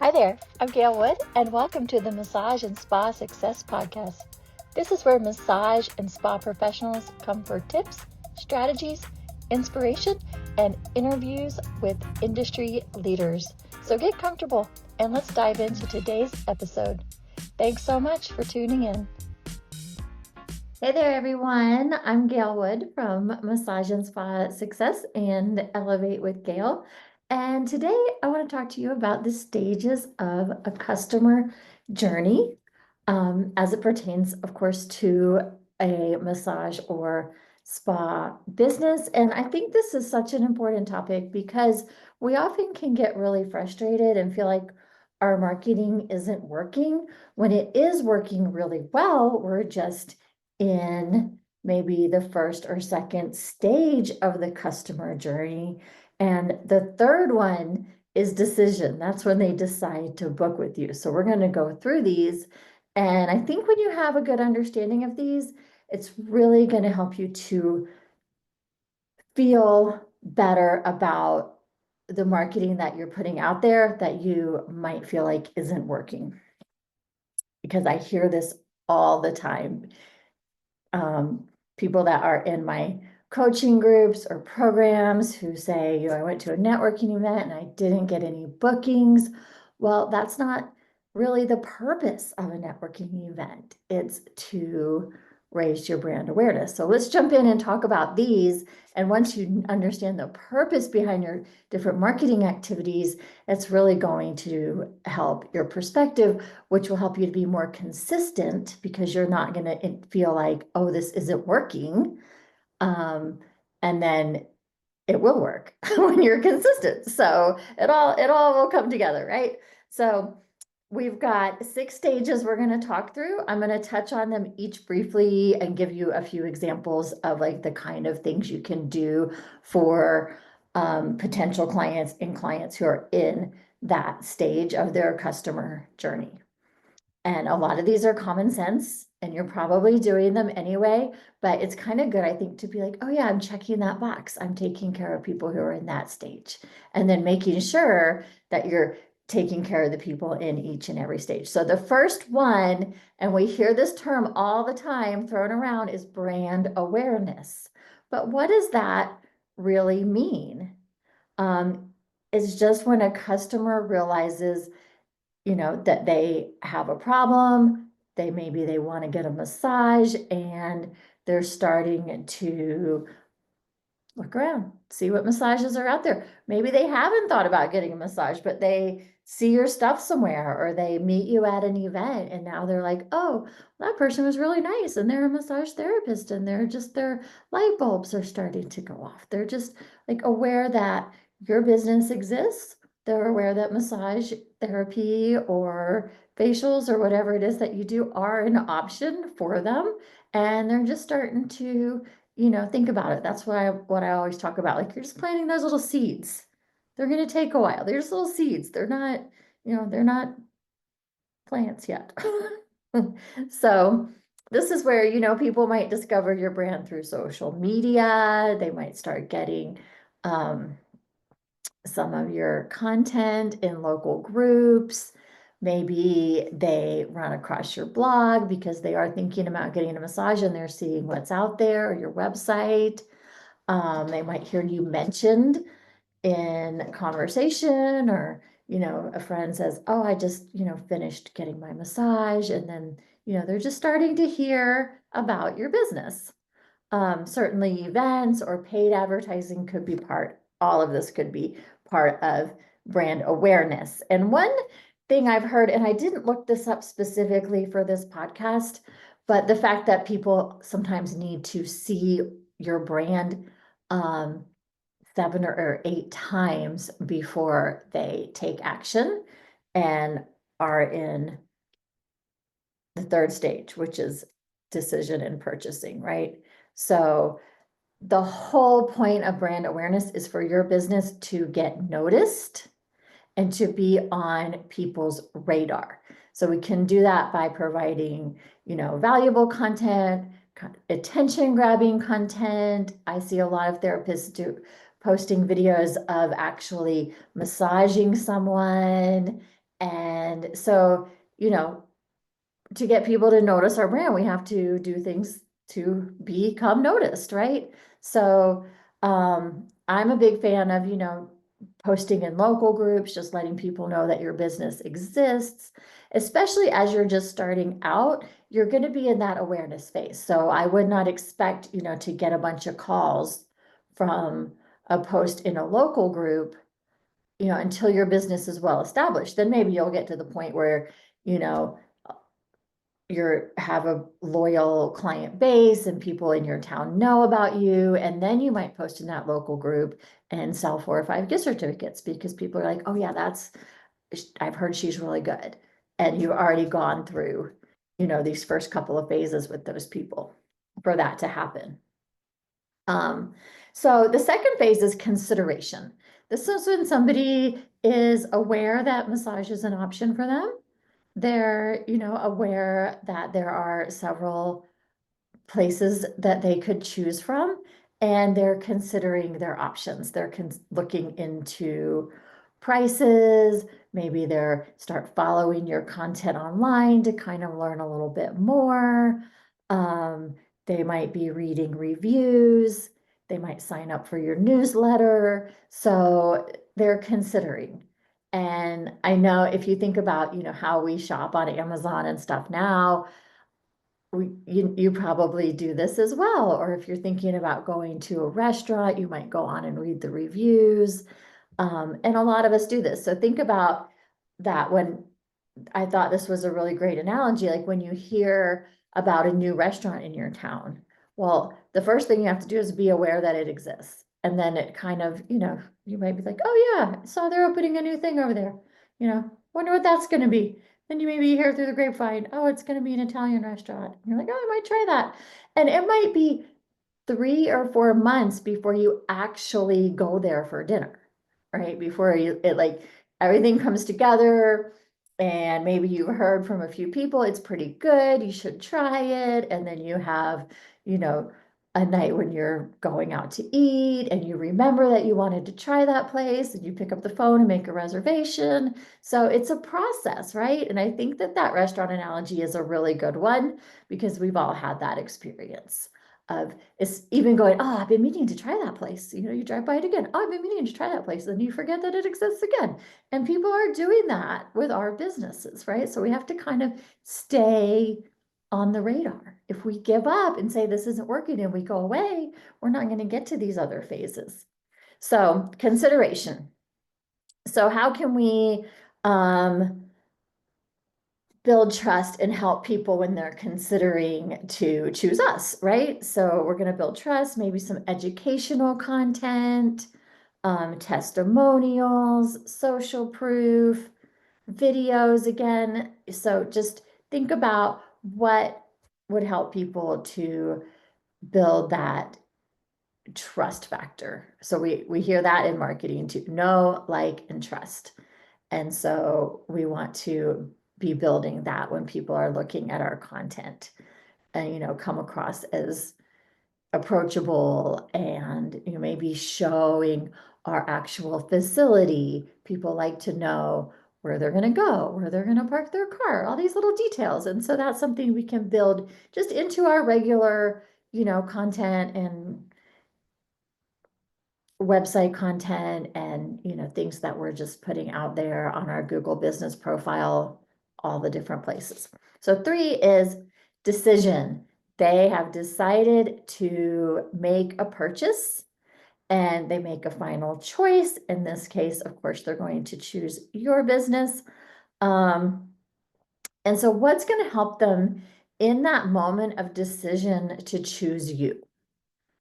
Hi there, I'm Gail Wood, and welcome to the Massage and Spa Success Podcast. This is where massage and spa professionals come for tips, strategies, inspiration, and interviews with industry leaders. So get comfortable and let's dive into today's episode. Thanks so much for tuning in. Hey there, everyone. I'm Gail Wood from Massage and Spa Success and Elevate with Gail. And today I want to talk to you about the stages of a customer journey as it pertains, of course, to a massage or spa business. And I think this is such an important topic because we often can get really frustrated and feel like our marketing isn't working. When it is working really well, we're just in maybe the first or second stage of the customer journey. And the third one is decision. That's when they decide to book with you. So we're going to go through these. And I think when you have a good understanding of these, it's really going to help you to feel better about the marketing that you're putting out there that you might feel like isn't working. Because I hear this all the time. People that are in my coaching groups or programs who say, I went to a networking event and I didn't get any bookings. Well, that's not really the purpose of a networking event. It's to raise your brand awareness. So let's jump in and talk about these. And once you understand the purpose behind your different marketing activities, it's really going to help your perspective, which will help you to be more consistent because you're not going to feel like, oh, this isn't working. And then it will work when you're consistent. So it all will come together, right? So we've got 6 stages we're going to talk through. I'm going to touch on them each briefly and give you a few examples of like the kind of things you can do for potential clients and clients who are in that stage of their customer journey. And a lot of these are common sense and you're probably doing them anyway, but it's kind of good, I think, to be like, oh yeah, I'm checking that box. I'm taking care of people who are in that stage. And then making sure that you're taking care of the people in each and every stage. So the first one, and we hear this term all the time thrown around, is brand awareness. But what does that really mean? It's just when a customer realizes that they have a problem, maybe they want to get a massage and they're starting to look around, see what massages are out there. Maybe they haven't thought about getting a massage, but they see your stuff somewhere or they meet you at an event and now they're like, oh, that person was really nice and they're a massage therapist and their light bulbs are starting to go off. They're just like aware that your business exists. They're aware that massage therapy or facials or whatever it is that you do are an option for them. And they're just starting to think about it. That's what I always talk about. Like you're just planting those little seeds. They're going to take a while. They're just little seeds. They're not plants yet. So this is where, people might discover your brand through social media. They might start getting some of your content in local groups. Maybe they run across your blog because they are thinking about getting a massage and they're seeing what's out there or your website. They might hear you mentioned in conversation or, a friend says, oh, I just, finished getting my massage. And then, they're just starting to hear about your business. Certainly events or paid advertising could be all of this could be part of brand awareness. And one thing I've heard, and I didn't look this up specifically for this podcast, but the fact that people sometimes need to see your brand 7 or 8 times before they take action and are in the third stage, which is decision and purchasing, right? So the whole point of brand awareness is for your business to get noticed and to be on people's radar. So we can do that by providing, valuable content, attention grabbing content. I see a lot of therapists posting videos of actually massaging someone And so, you know, to get people to notice our brand, we have to do things to become noticed, right? So I'm a big fan of, posting in local groups, just letting people know that your business exists, especially as you're just starting out, you're going to be in that awareness phase. So I would not expect, to get a bunch of calls from a post in a local group, until your business is well established. Then maybe you'll get to the point where, you know, you have a loyal client base and people in your town know about you, and then you might post in that local group and sell 4 or 5 gift certificates because people are like, oh yeah, I've heard she's really good. And you've already gone through, these first couple of phases with those people for that to happen. So the second phase is consideration. This is when somebody is aware that massage is an option for them. They're, aware that there are several places that they could choose from, and they're considering their options. They're looking into prices. Maybe they're start following your content online to kind of learn a little bit more. They might be reading reviews. They might sign up for your newsletter. So they're considering. And I know if you think about, how we shop on Amazon and stuff now, you probably do this as well. Or if you're thinking about going to a restaurant, you might go on and read the reviews. And a lot of us do this. So think about that. When I thought this was a really great analogy, like when you hear about a new restaurant in your town, well, the first thing you have to do is be aware that it exists. And then it kind of, you might be like, oh yeah, I saw they're opening a new thing over there. Wonder what that's going to be. Then you maybe hear through the grapevine, oh, it's going to be an Italian restaurant. And you're like, oh, I might try that. And it might be 3 or 4 months before you actually go there for dinner, right? Before it like everything comes together, and maybe you heard from a few people, it's pretty good, you should try it. And then you have, you know, a night when you're going out to eat and you remember that you wanted to try that place and you pick up the phone and make a reservation. So it's a process, right? And I think that that restaurant analogy is a really good one because we've all had that experience of it's even going, oh, I've been meaning to try that place. You drive by it again. Oh, I've been meaning to try that place. And you forget that it exists again. And people are doing that with our businesses, right? So we have to kind of stay on the radar. If we give up and say this isn't working and we go away, we're not going to get to these other phases. So consideration. So how can we build trust and help people when they're considering to choose us, right? So we're going to build trust, maybe some educational content, testimonials, social proof, videos again. So just think about what would help people to build that trust factor. So we hear that in marketing too, know, like, and trust. And so we want to be building that when people are looking at our content and, come across as approachable and, maybe showing our actual facility. People like to know where they're going to go, where they're going to park their car, all these little details. And so that's something we can build just into our regular, content and website content and, things that we're just putting out there on our Google business profile, all the different places. So 3 is decision. They have decided to make a purchase and they make a final choice. In this case, of course, they're going to choose your business. And so what's going to help them in that moment of decision to choose you?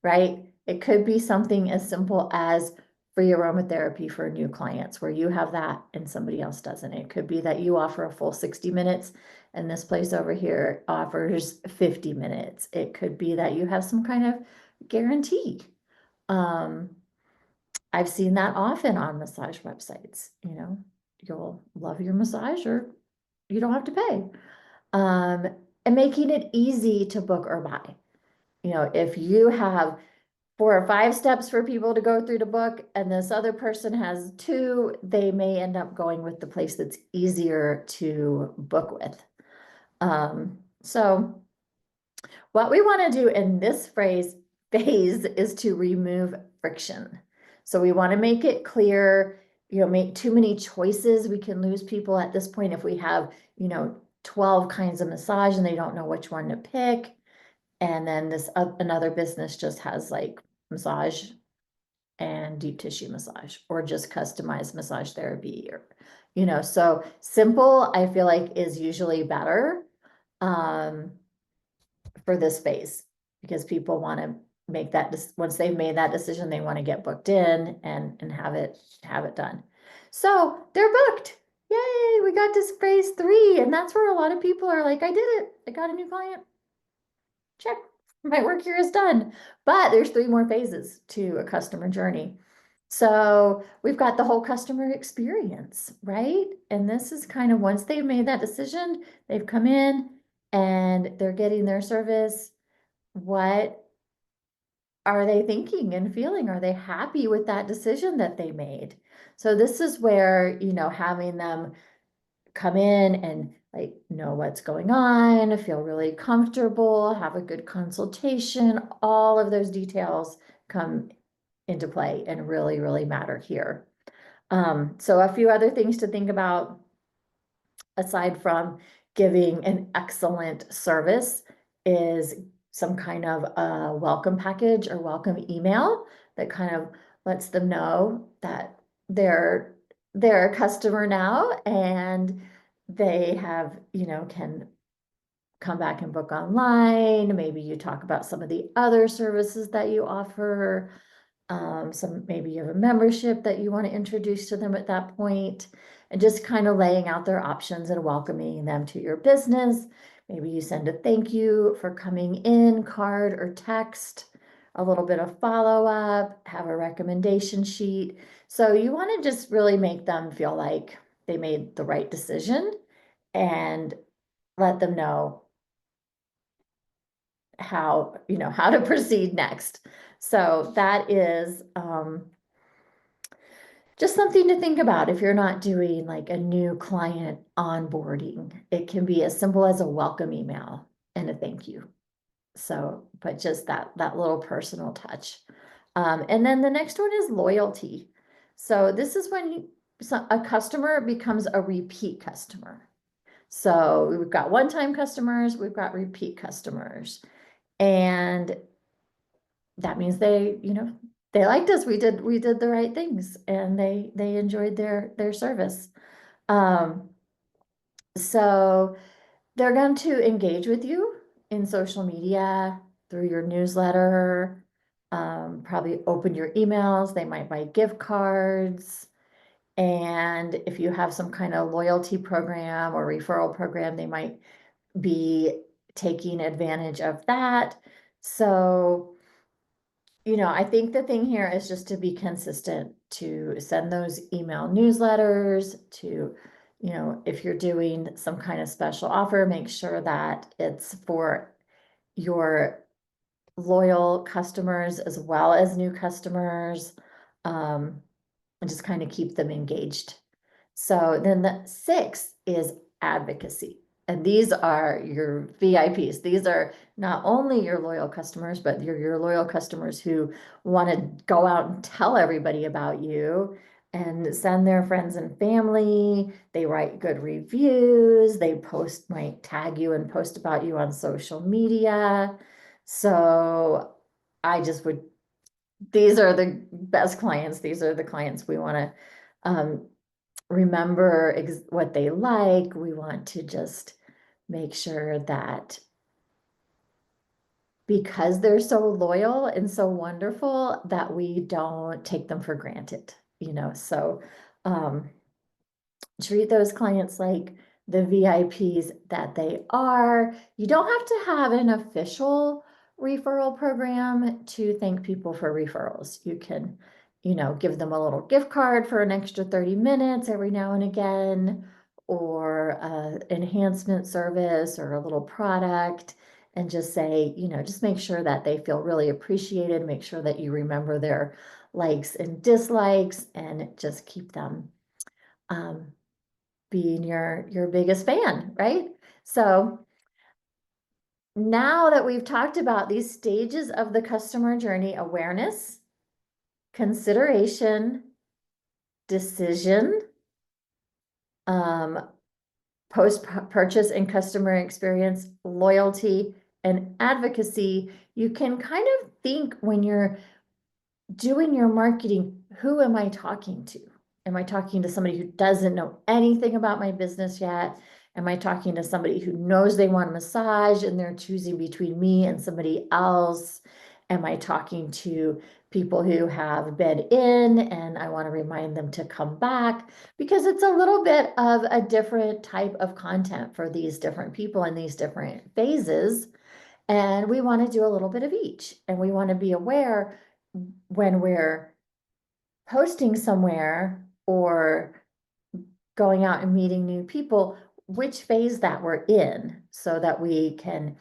Right? It could be something as simple as free aromatherapy for new clients where you have that and somebody else doesn't. It could be that you offer a full 60 minutes and this place over here offers 50 minutes. It could be that you have some kind of guarantee. I've seen that often on massage websites, you'll love your massage or you don't have to pay. And making it easy to book or buy. If you have 4 or 5 steps for people to go through the book, and this other person has 2, they may end up going with the place that's easier to book with. So what we want to do in this phase is to remove friction. So we want to make it clear, make too many choices. We can lose people at this point if we have, 12 kinds of massage and they don't know which one to pick. And then this another business just has like massage and deep tissue massage, or just customized massage therapy, or, so simple, I feel like, is usually better for this phase, because people want to make that, once they've made that decision, they want to get booked in and have it done. So they're booked. Yay, we got to phase 3. And that's where a lot of people are like, I did it. I got a new client. Check. My work here is done. But there's 3 more phases to a customer journey. So we've got the whole customer experience, right? And this is kind of, once they've made that decision, they've come in and they're getting their service. What are they thinking and feeling? Are they happy with that decision that they made? So this is where, having them come in and like know what's going on, feel really comfortable, have a good consultation, all of those details come into play and really, really matter here. So a few other things to think about aside from giving an excellent service is some kind of a welcome package or welcome email that kind of lets them know that they're a customer now, and they have, can come back and book online. Maybe you talk about some of the other services that you offer. Maybe you have a membership that you want to introduce to them at that point, and just kind of laying out their options and welcoming them to your business. Maybe you send a thank you for coming in card or text, a little bit of follow-up, have a recommendation sheet. So you want to just really make them feel like they made the right decision and let them know how to proceed next. So that is just something to think about if you're not doing like a new client onboarding. It can be as simple as a welcome email and a thank you. So, but just that little personal touch. And then the next one is loyalty. So this is when a customer becomes a repeat customer. So we've got one-time customers, we've got repeat customers. And that means they liked us. We did the right things, and they enjoyed their service. So they're going to engage with you in social media, through your newsletter, probably open your emails. They might buy gift cards. And if you have some kind of loyalty program or referral program, they might be taking advantage of that. So I think the thing here is just to be consistent, to send those email newsletters, to, if you're doing some kind of special offer, make sure that it's for your loyal customers as well as new customers, and just kind of keep them engaged. So then the 6 is advocacy. And these are your VIPs. These are not only your loyal customers, but your loyal customers who want to go out and tell everybody about you and send their friends and family. They write good reviews. They might tag you and post about you on social media. So these are the best clients. These are the clients we want to remember what they like. We want to just make sure that because they're so loyal and so wonderful, that we don't take them for granted, so treat those clients like the VIPs that they are. You don't have to have an official referral program to thank people for referrals. You can, give them a little gift card for an extra 30 minutes every now and again, or enhancement service or a little product. and just say, just make sure that they feel really appreciated, make sure that you remember their likes and dislikes, and just keep them being your biggest fan, right? So now that we've talked about these stages of the customer journey: awareness, consideration, decision, post-purchase and customer experience, loyalty, and advocacy, you can kind of think, when you're doing your marketing, who am I talking to? Am I talking to somebody who doesn't know anything about my business yet? Am I talking to somebody who knows they want a massage and they're choosing between me and somebody else? Am I talking to people who have been in and I want to remind them to come back? Because it's a little bit of a different type of content for these different people in these different phases. And we want to do a little bit of each. And we want to be aware when we're posting somewhere or going out and meeting new people, which phase that we're in, so that we can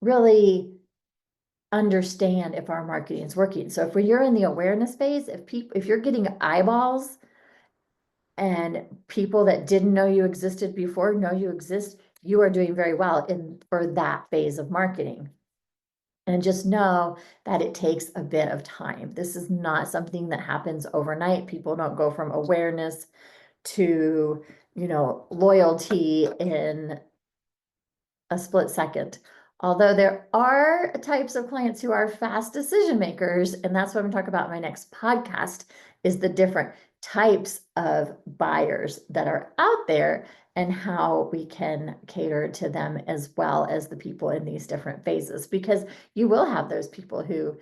really understand if our marketing is working. So if you're in the awareness phase, if you're getting eyeballs and people that didn't know you existed before know you exist, you are doing very well for that phase of marketing. And just know that it takes a bit of time. This is not something that happens overnight. People don't go from awareness to, loyalty in a split second. Although there are types of clients who are fast decision makers, and that's what I'm talking about in my next podcast, is the different types of buyers that are out there and how we can cater to them, as well as the people in these different phases. Because you will have those people who,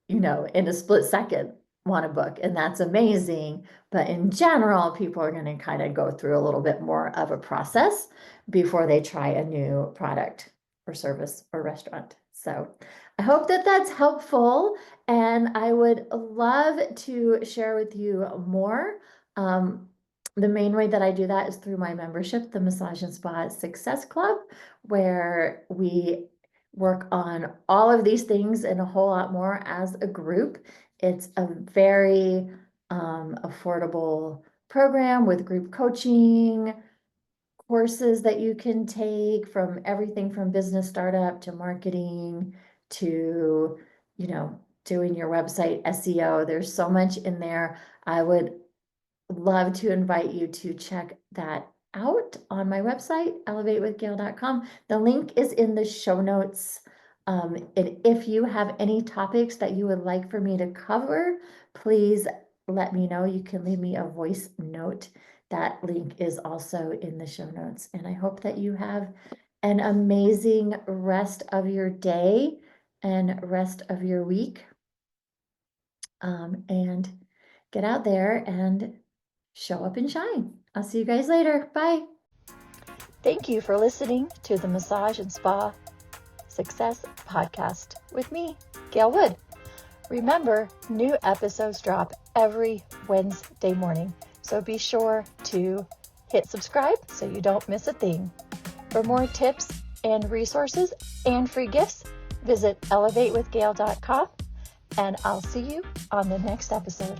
in a split second want a book, and that's amazing. But in general, people are going to kind of go through a little bit more of a process before they try a new product or service or restaurant. So I hope that that's helpful, and I would love to share with you more. The main way that I do that is through my membership, the Massage and Spa Success Club, where we work on all of these things and a whole lot more as a group. It's a very affordable program with group coaching, courses that you can take, from everything from business startup to marketing to, doing your website SEO. There's so much in there. I would love to invite you to check that out on my website, elevatewithgail.com. The link is in the show notes. And if you have any topics that you would like for me to cover, please let me know. You can leave me a voice note. That link is also in the show notes. And I hope that you have an amazing rest of your day and rest of your week. And get out there and show up and shine. I'll see you guys later. Bye. Thank you for listening to the Massage and Spa Success Podcast with me, Gail Wood. Remember, new episodes drop every Wednesday morning, so be sure to hit subscribe so you don't miss a thing. For more tips and resources and free gifts, visit elevatewithgail.com, and I'll see you on the next episode.